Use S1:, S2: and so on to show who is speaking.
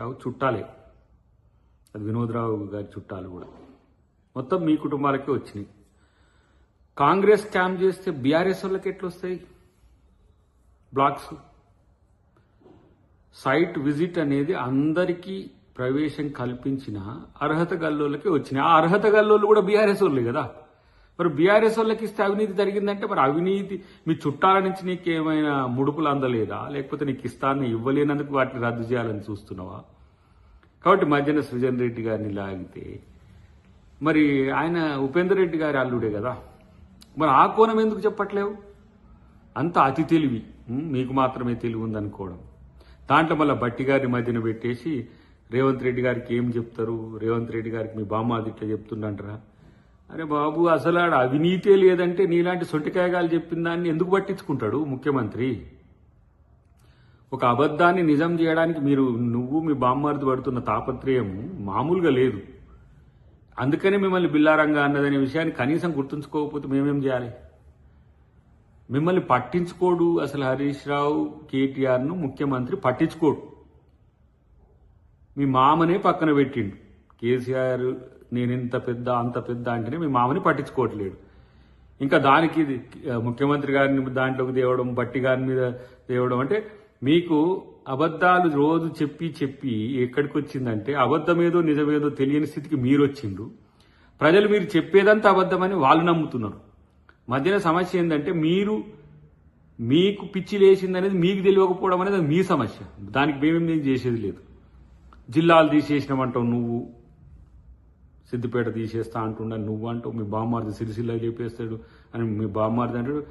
S1: రావు చుట్టాలే, అది వినోద్రావు గారి చుట్టాలు కూడా. మొత్తం మీ కుటుంబాలకే వచ్చినాయి. కాంగ్రెస్ స్కామ్ చేస్తే బీఆర్ఎస్ వాళ్ళకి ఎట్లా వస్తాయి బ్లాక్స్? సైట్ విజిట్ అనేది అందరికీ ప్రవేశం కల్పించిన అర్హత గల్లోళ్ళకే వచ్చినాయి. ఆ అర్హత గల్లోళ్ళు కూడా బీఆర్ఎస్ వాళ్ళే కదా. మరి బీఆర్ఎస్ వాళ్ళకి ఇస్తే అవినీతి జరిగిందంటే మరి అవినీతి మీ చుట్టాల నుంచి నీకేమైనా ముడుపులు అందలేదా, లేకపోతే నీకు ఇస్తాన్ని ఇవ్వలేనందుకు వాటిని రద్దు చేయాలని చూస్తున్నావా? కాబట్టి మధ్యన సృజన్ రెడ్డి గారిని లాగితే మరి ఆయన ఉపేందర్ రెడ్డి గారి అల్లుడే కదా, మరి ఆ కోణం ఎందుకు చెప్పట్లేవు? అంత అతి తెలివి, మీకు మాత్రమే తెలివి ఉందనుకోవడం. దాంట్లో మళ్ళీ బట్టి గారిని మధ్యన పెట్టేసి రేవంత్ రెడ్డి గారికి ఏం చెప్తారు, రేవంత్ రెడ్డి గారికి మీ బామ్మాది ఇట్లా చెప్తుండంటారా? అరే బాబు, అసలు ఆడ అవినీతే లేదంటే నీలాంటి సొంటికాయగాలు చెప్పిన దాన్ని ఎందుకు పట్టించుకుంటాడు ముఖ్యమంత్రి? ఒక అబద్ధాన్ని నిజం చేయడానికి నువ్వు మీ బామ్మారిది పడుతున్న తాపత్రయం మామూలుగా లేదు. అందుకనే మిమ్మల్ని బిల్లారంగా అన్నదనే విషయాన్ని కనీసం గుర్తుంచుకోకపోతే మేమేం చేయాలి? మిమ్మల్ని పట్టించుకోడు అసలు. హరీష్ రావు కేటీఆర్ను ముఖ్యమంత్రి పట్టించుకోడు. మీ మామనే పక్కన పెట్టిండు. కేసీఆర్ నేనింత పెద్ద అంత పెద్ద అంటేనే మీ మామని పట్టించుకోవట్లేడు. ఇంకా దానికి ముఖ్యమంత్రి గారిని దాంట్లోకి తేవడం, బట్టి గారి మీద తేవడం అంటే మీకు అబద్ధాలు రోజు చెప్పి చెప్పి ఎక్కడికి వచ్చిందంటే అబద్ధమేదో నిజమేదో తెలియని స్థితికి మీరు వచ్చిండ్రు. ప్రజలు మీరు చెప్పేదంతా అబద్ధమని వాళ్ళు నమ్ముతున్నారు. మధ్యన సమస్య ఏంటంటే మీకు పిచ్చి లేచింది అనేది మీకు తెలియకపోవడం అనేది మీ సమస్య. దానికి మేమేం చేసేది లేదు. జిల్లాలు తీసేసినామంటావు నువ్వు, సిద్దిపేట తీసేస్తా అంటున్నా నువ్వు అంటావు, మీ బామ్మారిది సిరిసిల్ల లేపేస్తాడు అని మీ బామ్మారిది అంటాడు.